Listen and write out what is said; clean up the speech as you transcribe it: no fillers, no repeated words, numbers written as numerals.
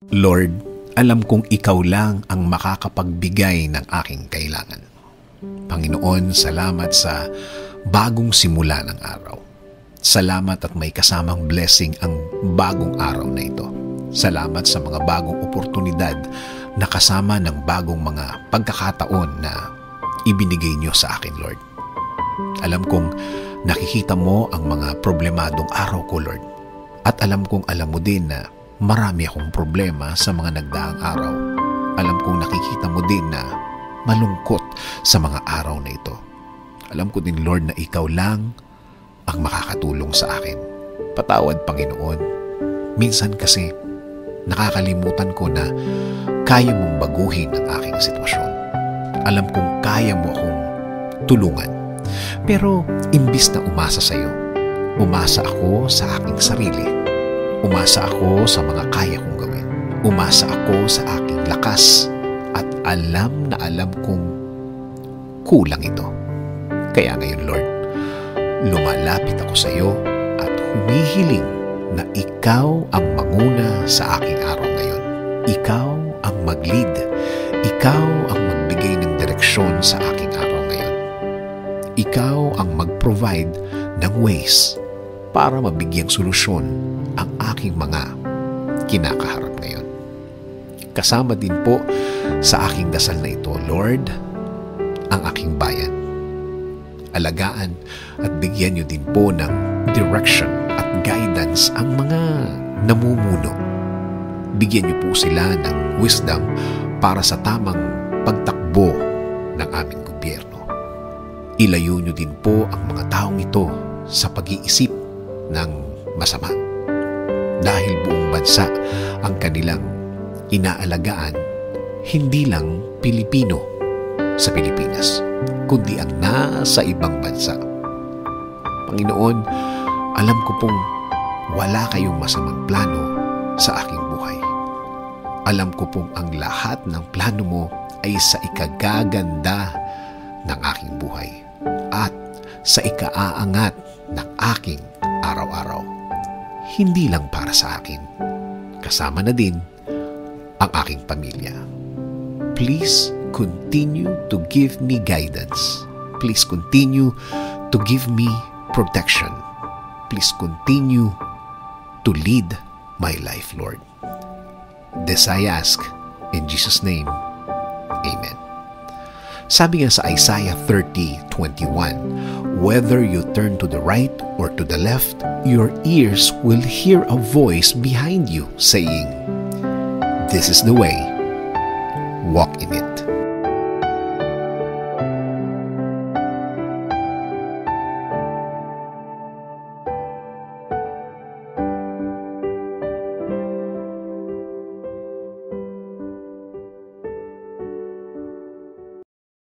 Lord, alam kong Ikaw lang ang makakapagbigay ng aking kailangan. Panginoon, salamat sa bagong simula ng araw. Salamat at may kasamang blessing ang bagong araw na ito. Salamat sa mga bagong oportunidad na kasama ng bagong mga pagkakataon na ibinigay niyo sa akin, Lord. Alam kong nakikita mo ang mga problemadong araw ko, Lord. At alam kong alam mo din na marami akong problema sa mga nagdaang araw. Alam kong nakikita mo din na malungkot sa mga araw na ito. Alam ko din, Lord, na Ikaw lang ang makakatulong sa akin. Patawad, Panginoon. Minsan kasi nakakalimutan ko na kaya mong baguhin ang aking sitwasyon. Alam kong kaya mo akong tulungan. Pero imbis na umasa sa iyo, umasa ako sa aking sarili. Umasa ako sa mga kaya kong gawin. Umasa ako sa aking lakas. At alam na alam kong kulang ito. Kaya ngayon, Lord, lumalapit ako sa iyo at humihiling na Ikaw ang manguna sa aking araw ngayon. Ikaw ang mag-lead. Ikaw ang magbigay ng direksyon sa aking araw ngayon. Ikaw ang mag-provide ng ways para mabigyang solusyon ang aking mga kinakaharap ngayon. Kasama din po sa aking dasal na ito, Lord, ang aking bayan. Alagaan at bigyan niyo din po ng direction at guidance ang mga namumuno. Bigyan niyo po sila ng wisdom para sa tamang pagtakbo ng aming gobyerno. Ilayo niyo din po ang mga taong ito sa pag-iisip ng masama. Dahil buong bansa ang kanilang inaalagaan, hindi lang Pilipino sa Pilipinas, kundi ang nasa ibang bansa. Panginoon, alam ko pong wala kayong masamang plano sa aking buhay. Alam ko pong ang lahat ng plano mo ay sa ikagaganda ng aking buhay at sa ikaaangat ng aking araw-araw. Hindi lang para sa akin, kasama na din ang aking pamilya. Please continue to give me guidance. Please continue to give me protection. Please continue to lead my life, Lord. This I ask in Jesus' name. Amen. Sabi nga sa Isaiah 30:21, whether you turn to the right or to the left, your ears will hear a voice behind you saying, "This is the way, walk in it."